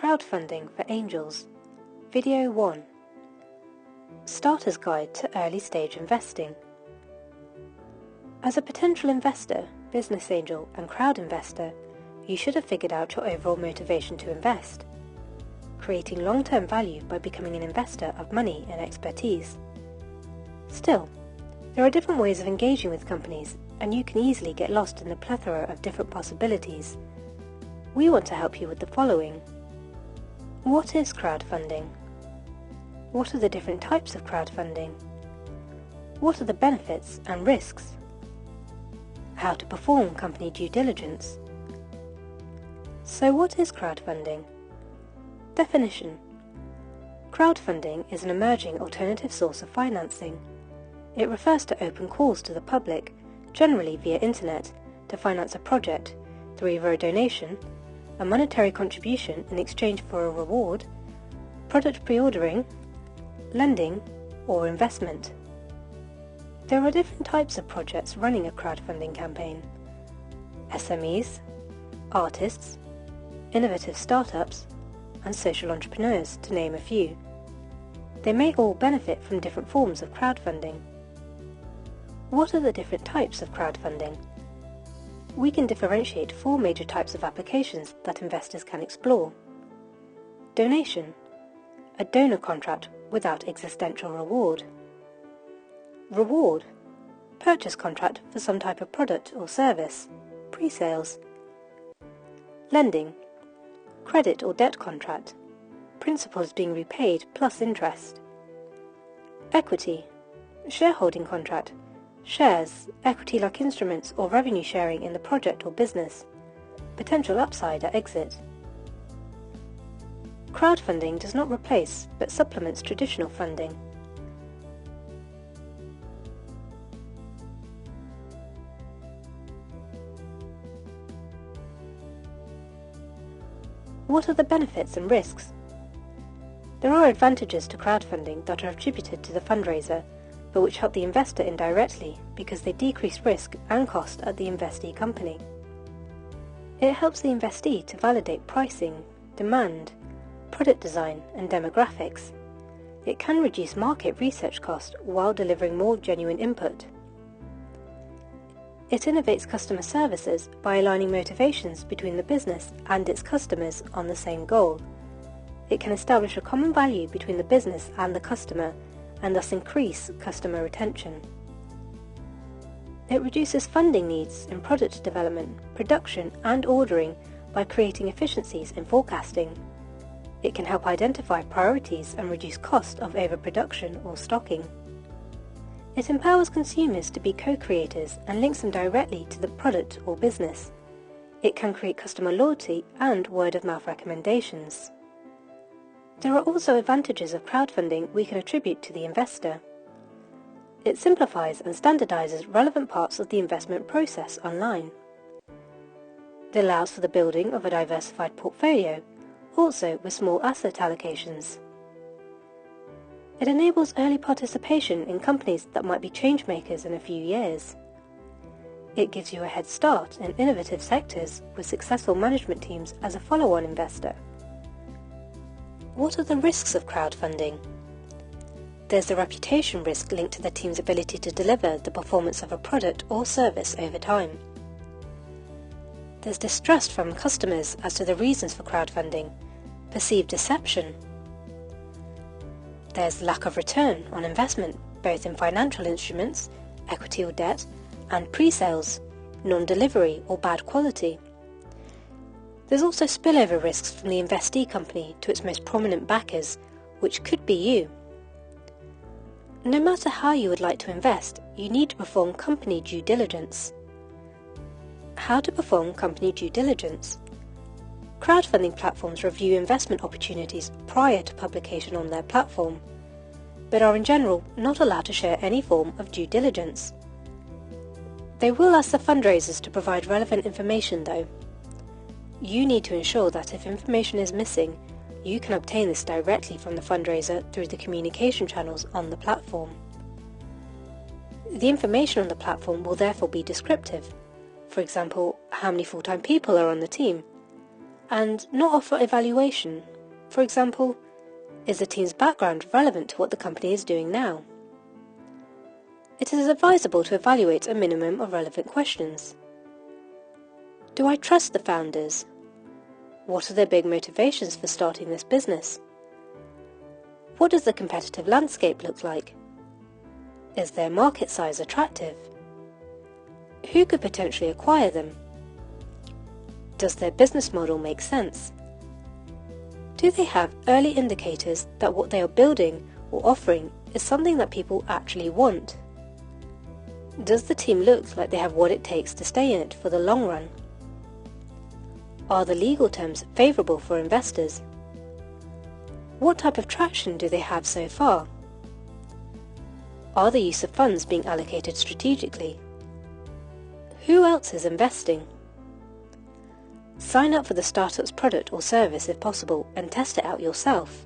Crowdfunding for Angels, Video 1. Starter's Guide to Early Stage Investing. As a potential investor, business angel and crowd investor, you should have figured out your overall motivation to invest, creating long-term value by becoming an investor of money and expertise. Still, there are different ways of engaging with companies, and you can easily get lost in the plethora of different possibilities. We want to help you with the following. What is crowdfunding? What are the different types of crowdfunding? What are the benefits and risks? How to perform company due diligence. So what is crowdfunding? Definition. Crowdfunding is an emerging alternative source of financing. It refers to open calls to the public, generally via internet, to finance a project through either a donation, a monetary contribution in exchange for a reward, product pre-ordering, lending, or investment. There are different types of projects running a crowdfunding campaign: SMEs, artists, innovative startups, and social entrepreneurs, to name a few. They may all benefit from different forms of crowdfunding. What are the different types of crowdfunding? We can differentiate 4 major types of applications that investors can explore. Donation, a donor contract without existential reward. Reward, purchase contract for some type of product or service, pre-sales. Lending, credit or debt contract, principals being repaid plus interest. Equity, shareholding contract, shares, equity-like instruments or revenue sharing in the project or business, potential upside at exit. Crowdfunding does not replace but supplements traditional funding. What are the benefits and risks? There are advantages to crowdfunding that are attributed to the fundraiser, but which help the investor indirectly because they decrease risk and cost at the investee company. It helps the investee to validate pricing, demand, product design and demographics. It can reduce market research cost while delivering more genuine input. It innovates customer services by aligning motivations between the business and its customers on the same goal. It can establish a common value between the business and the customer and thus increase customer retention. It reduces funding needs in product development, production and ordering by creating efficiencies in forecasting. It can help identify priorities and reduce cost of overproduction or stocking. It empowers consumers to be co-creators and links them directly to the product or business. It can create customer loyalty and word-of-mouth recommendations. There are also advantages of crowdfunding we can attribute to the investor. It simplifies and standardizes relevant parts of the investment process online. It allows for the building of a diversified portfolio, also with small asset allocations. It enables early participation in companies that might be changemakers in a few years. It gives you a head start in innovative sectors with successful management teams as a follow-on investor. What are the risks of crowdfunding? There's the reputation risk linked to the team's ability to deliver the performance of a product or service over time. There's distrust from customers as to the reasons for crowdfunding, perceived deception. There's lack of return on investment, both in financial instruments, equity or debt, and pre-sales, non-delivery or bad quality. There's also spillover risks from the investee company to its most prominent backers, which could be you. No matter how you would like to invest, you need to perform company due diligence. How to perform company due diligence? Crowdfunding platforms review investment opportunities prior to publication on their platform, but are in general not allowed to share any form of due diligence. They will ask the fundraisers to provide relevant information though. You need to ensure that if information is missing, you can obtain this directly from the fundraiser through the communication channels on the platform. The information on the platform will therefore be descriptive. For example, how many full-time people are on the team, and not offer evaluation For example, is the team's background relevant to what the company is doing now? It is advisable to evaluate a minimum of relevant questions. Do I trust the founders? What are their big motivations for starting this business? What does the competitive landscape look like? Is their market size attractive? Who could potentially acquire them? Does their business model make sense? Do they have early indicators that what they are building or offering is something that people actually want? Does the team look like they have what it takes to stay in it for the long run? Are the legal terms favourable for investors? What type of traction do they have so far? Are the use of funds being allocated strategically? Who else is investing? Sign up for the startup's product or service if possible and test it out yourself.